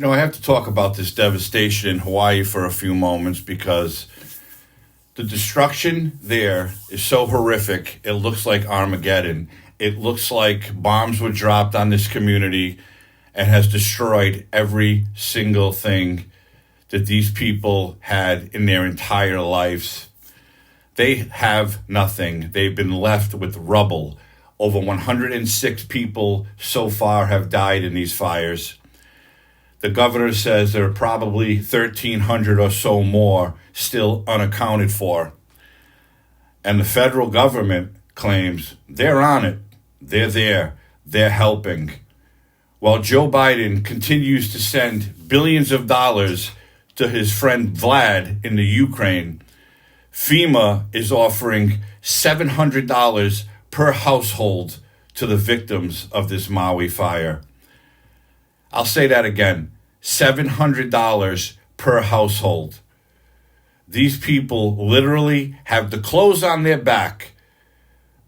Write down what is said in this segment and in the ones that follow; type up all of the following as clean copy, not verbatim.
I have to talk about this devastation in Hawaii for a few moments because the destruction there is so horrific. It looks like Armageddon. It looks like bombs were dropped on this community and has destroyed every single thing that these people had in their entire lives. They have nothing. They've been left with rubble. Over 106 people so far have died in these fires. The governor says there are probably 1,300 or so more still unaccounted for. And the federal government claims they're on it. They're there. They're helping. While Joe Biden continues to send billions of dollars to his friend Vlad in the Ukraine, FEMA is offering $700 per household to the victims of this Maui fire. I'll say that again, $700 per household. These people literally have the clothes on their back,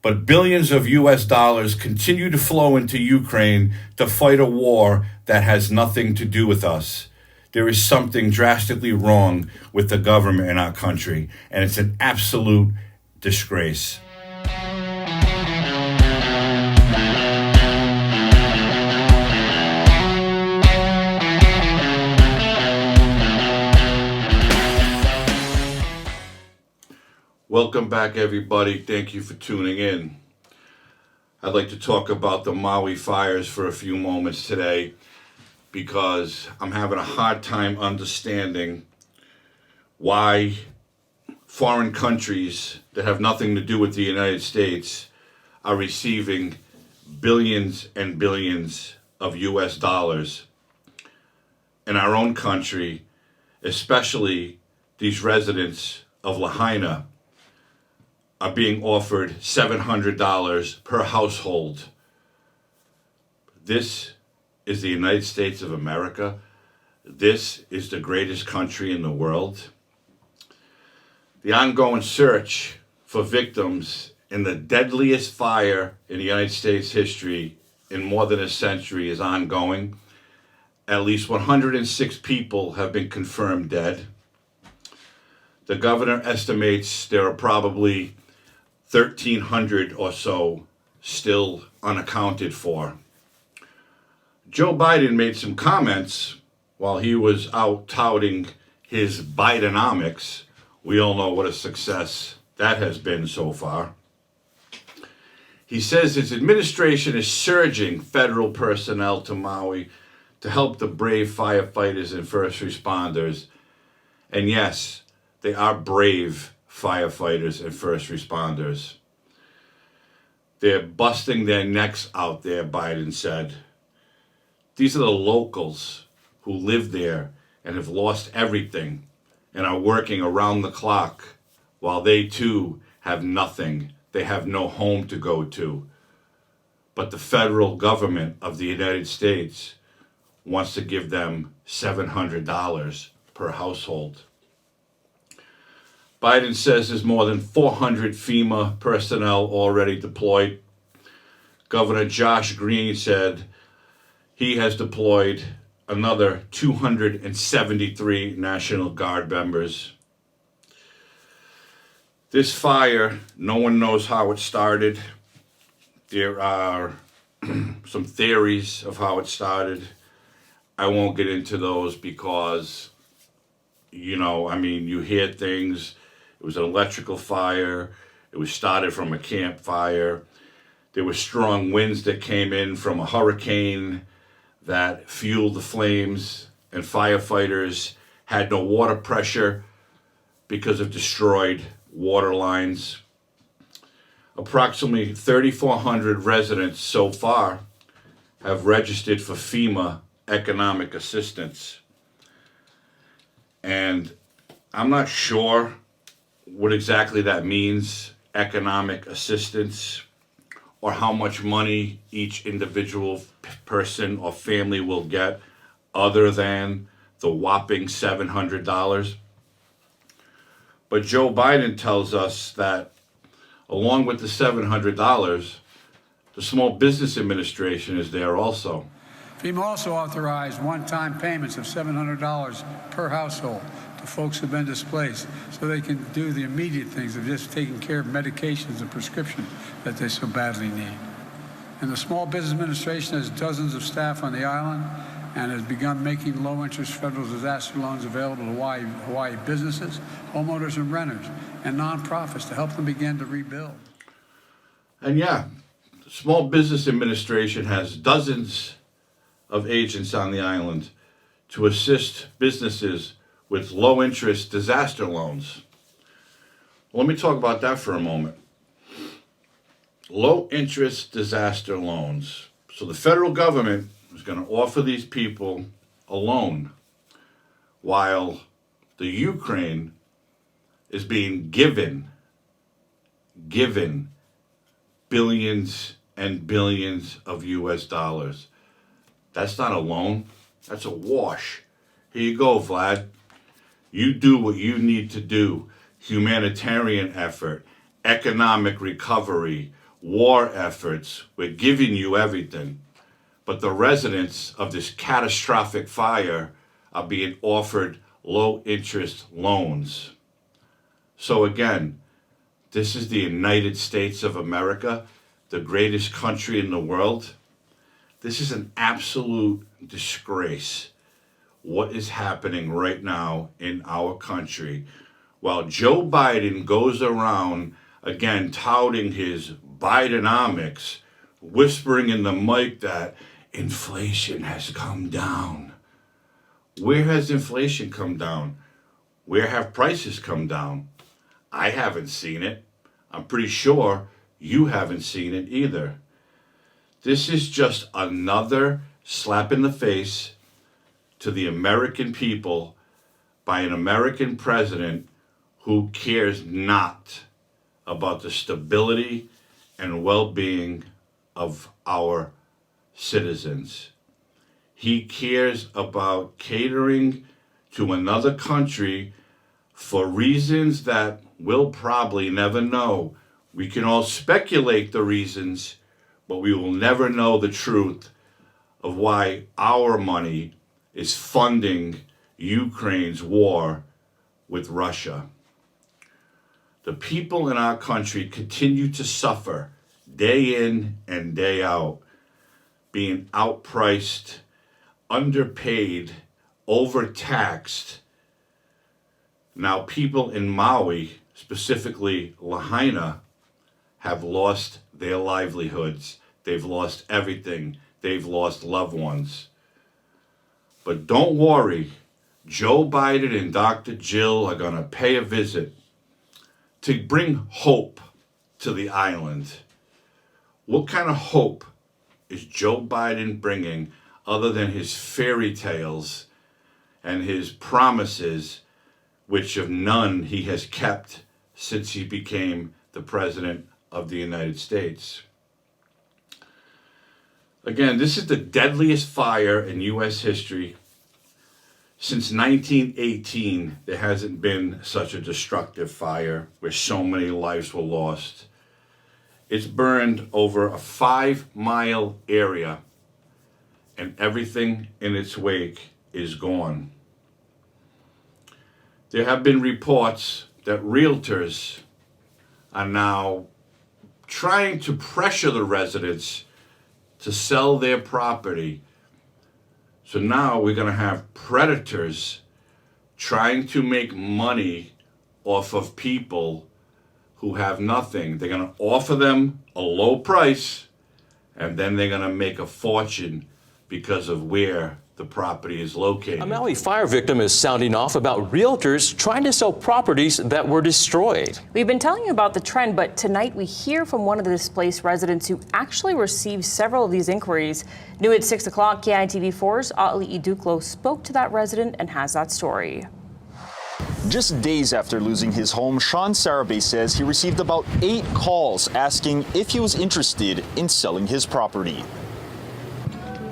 but billions of US dollars continue to flow into Ukraine to fight a war that has nothing to do with us. There is something drastically wrong with the government in our country, and it's an absolute disgrace. Welcome back, everybody. Thank you for tuning in. I'd like to talk about the Maui fires for a few moments today because I'm having a hard time understanding why foreign countries that have nothing to do with the United States are receiving billions and billions of US dollars. In our own country, especially these residents of Lahaina, are being offered $700 per household. This is the United States of America. This is the greatest country in the world. The ongoing search for victims in the deadliest fire in the United States history in more than a century is ongoing. At least 106 people have been confirmed dead. The governor estimates there are probably 1,300 or so still unaccounted for. Joe Biden made some comments while he was out touting his Bidenomics. We all know what a success that has been so far. He says his administration is surging federal personnel to Maui to help the brave firefighters and first responders. And yes, they are brave firefighters and first responders. They're busting their necks out there, Biden said. These are the locals who live there and have lost everything and are working around the clock while they too have nothing. They have no home to go to. But the federal government of the United States wants to give them $700 per household. Biden says there's more than 400 FEMA personnel already deployed. Governor Josh Green said he has deployed another 273 National Guard members. This fire, no one knows how it started. There are some theories of how it started. I won't get into those because, you hear things. It was an electrical fire. It was started from a campfire. There were strong winds that came in from a hurricane that fueled the flames, and firefighters had no water pressure because of destroyed water lines. Approximately 3,400 residents so far have registered for FEMA economic assistance. And I'm not sure what exactly that means, economic assistance, or how much money each individual person or family will get other than the whopping $700. But Joe Biden tells us that along with the $700, the Small Business Administration is there also. FEMA also authorized one-time payments of $700 per household to folks who've been displaced so they can do the immediate things of just taking care of medications and prescriptions that they so badly need. And the Small Business Administration has dozens of staff on the island and has begun making low-interest federal disaster loans available to Hawaii businesses, homeowners and renters, and nonprofits to help them begin to rebuild. And yeah, the Small Business Administration has dozens of agents on the island to assist businesses with low-interest disaster loans. Let me talk about that for a moment. Low-interest disaster loans. So the federal government is going to offer these people a loan while the Ukraine is being given billions and billions of US dollars. That's not a loan. That's a wash. Here you go, Vlad. You do what you need to do. Humanitarian effort, economic recovery, war efforts. We're giving you everything. But the residents of this catastrophic fire are being offered low-interest loans. So again, this is the United States of America, the greatest country in the world. This is an absolute disgrace. What is happening right now in our country while Joe Biden goes around again touting his Bidenomics, whispering in the mic that inflation has come down. Where has inflation come down? Where have prices come down? I haven't seen it. I'm pretty sure you haven't seen it either. This is just another slap in the face to the American people by an American president who cares not about the stability and well-being of our citizens. He cares about catering to another country for reasons that we'll probably never know. We can all speculate the reasons, but we will never know the truth of why our money is funding Ukraine's war with Russia. The people in our country continue to suffer day in and day out, being outpriced, underpaid, overtaxed. Now people in Maui, specifically Lahaina, have lost their livelihoods. They've lost everything. They've lost loved ones. But don't worry, Joe Biden and Dr. Jill are going to pay a visit to bring hope to the island. What kind of hope is Joe Biden bringing other than his fairy tales and his promises, which of none he has kept since he became the president of the United States? Again, this is the deadliest fire in U.S. history. Since 1918, there hasn't been such a destructive fire where so many lives were lost. It's burned over a 5-mile area, and everything in its wake is gone. There have been reports that realtors are now trying to pressure the residents to sell their property. So now we're going to have predators trying to make money off of people who have nothing. They're going to offer them a low price, and then they're going to make a fortune because of where the property is located. A Maui fire victim is sounding off about realtors trying to sell properties that were destroyed. We've been telling you about the trend, but tonight we hear from one of the displaced residents who actually received several of these inquiries. New at 6 o'clock, KITV4's Aali Iduklo spoke to that resident and has that story. Just days after losing his home, Sean Sarabay says he received about 8 calls asking if he was interested in selling his property.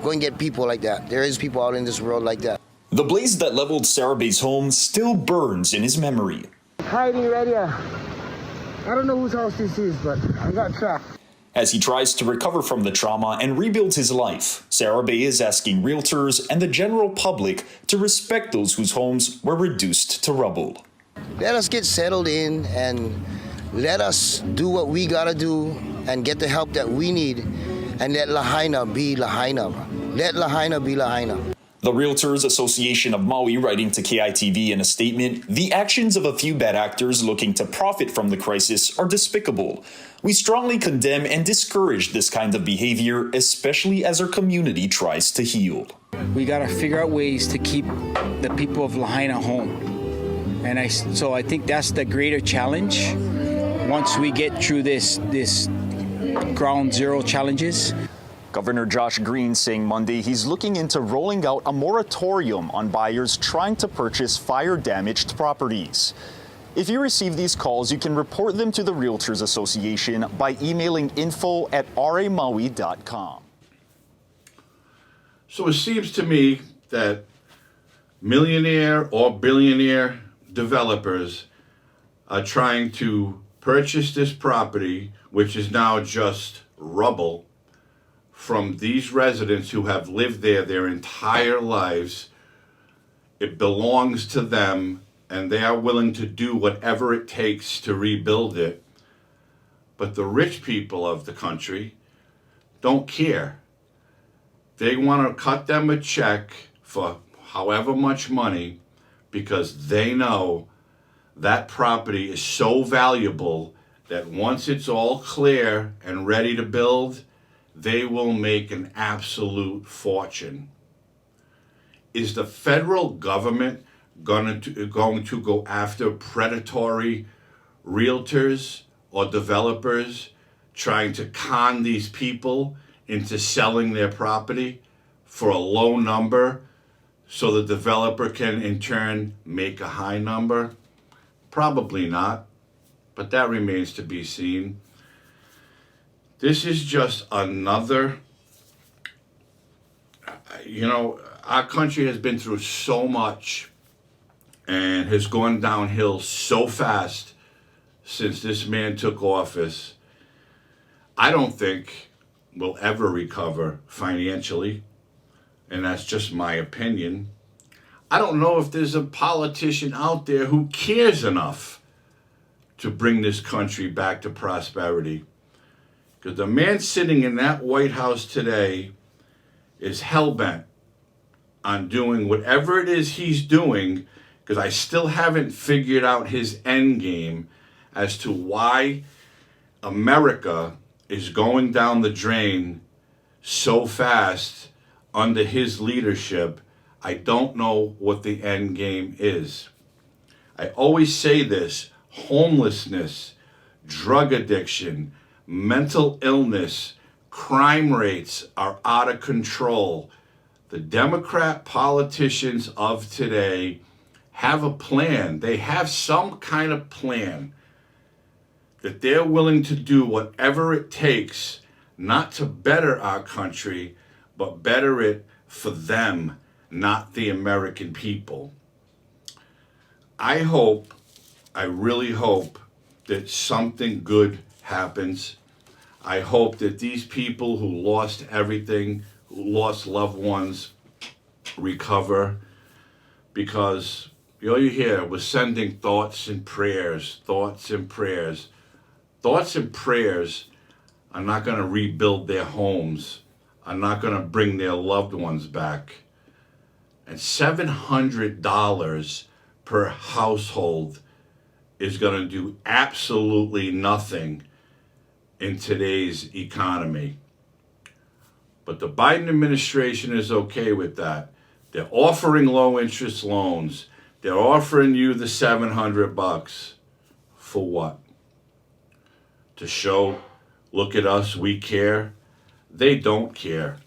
Go and get people like that. There is people out in this world like that. The blaze that leveled Sarabay's home still burns in his memory. Hiding right here. I don't know whose house this is, but I got trapped. As he tries to recover from the trauma and rebuild his life, Sarabay is asking realtors and the general public to respect those whose homes were reduced to rubble. Let us get settled in and let us do what we gotta do and get the help that we need, and let Lahaina be Lahaina. Let Lahaina be Lahaina. The Realtors Association of Maui writing to KITV in a statement, "The actions of a few bad actors looking to profit from the crisis are despicable. We strongly condemn and discourage this kind of behavior, especially as our community tries to heal." We got to figure out ways to keep the people of Lahaina home. And so I think that's the greater challenge. Once we get through this ground zero challenges. Governor Josh Green saying Monday he's looking into rolling out a moratorium on buyers trying to purchase fire-damaged properties. If you receive these calls, you can report them to the Realtors Association by emailing info@ramaui.com. So it seems to me that millionaire or billionaire developers are trying to purchase this property, which is now just rubble, from these residents who have lived there their entire lives. It belongs to them, and they are willing to do whatever it takes to rebuild it. But the rich people of the country don't care. They want to cut them a check for however much money because they know that property is so valuable that once it's all clear and ready to build, they will make an absolute fortune. Is the federal government going to go after predatory realtors or developers trying to con these people into selling their property for a low number so the developer can in turn make a high number? Probably not, but that remains to be seen. This is just another, our country has been through so much and has gone downhill so fast since this man took office. I don't think we'll ever recover financially, and that's just my opinion. I don't know if there's a politician out there who cares enough to bring this country back to prosperity. Because the man sitting in that White House today is hell-bent on doing whatever it is he's doing, because I still haven't figured out his end game as to why America is going down the drain so fast under his leadership. I don't know what the end game is. I always say this: homelessness, drug addiction, mental illness, crime rates are out of control. The Democrat politicians of today have a plan. They have some kind of plan that they're willing to do whatever it takes, not to better our country, but better it for them, not the American people. I really hope that something good happens. I hope that these people who lost everything, who lost loved ones, recover, because all you hear was sending thoughts and prayers, thoughts and prayers. Thoughts and prayers are not going to rebuild their homes, are not going to bring their loved ones back. And $700 per household is going to do absolutely nothing in today's economy. But the Biden administration is okay with that. They're offering low interest loans. They're offering you the $700. For what? To show, look at us, we care? They don't care.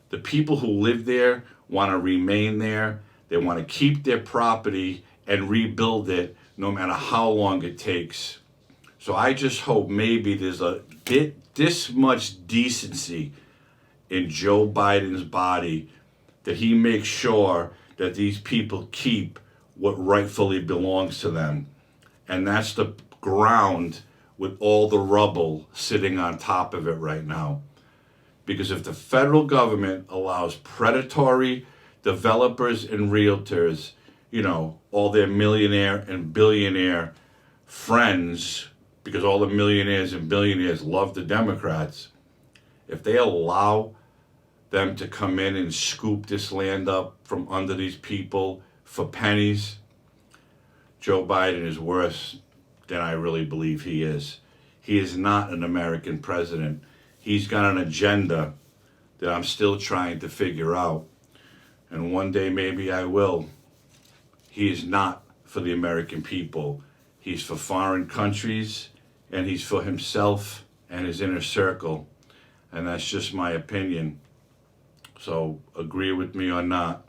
The people who live there want to remain there. They want to keep their property and rebuild it no matter how long it takes. So I just hope maybe there's a bit this much decency in Joe Biden's body that he makes sure that these people keep what rightfully belongs to them. And that's the ground with all the rubble sitting on top of it right now. Because if the federal government allows predatory developers and realtors, you know, all their millionaire and billionaire friends, because all the millionaires and billionaires love the Democrats, if they allow them to come in and scoop this land up from under these people for pennies, Joe Biden is worse than I really believe he is. He is not an American president. He's got an agenda that I'm still trying to figure out. And one day maybe I will. He is not for the American people. He's for foreign countries, and he's for himself and his inner circle. And that's just my opinion. So agree with me or not,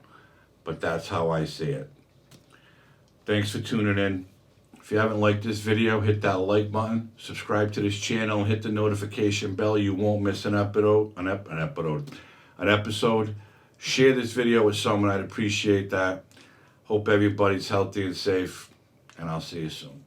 but that's how I see it. Thanks for tuning in. If you haven't liked this video, hit that like button, subscribe to this channel, and hit the notification bell. You won't miss an episode. Share this video with someone. I'd appreciate that. Hope everybody's healthy and safe, and I'll see you soon.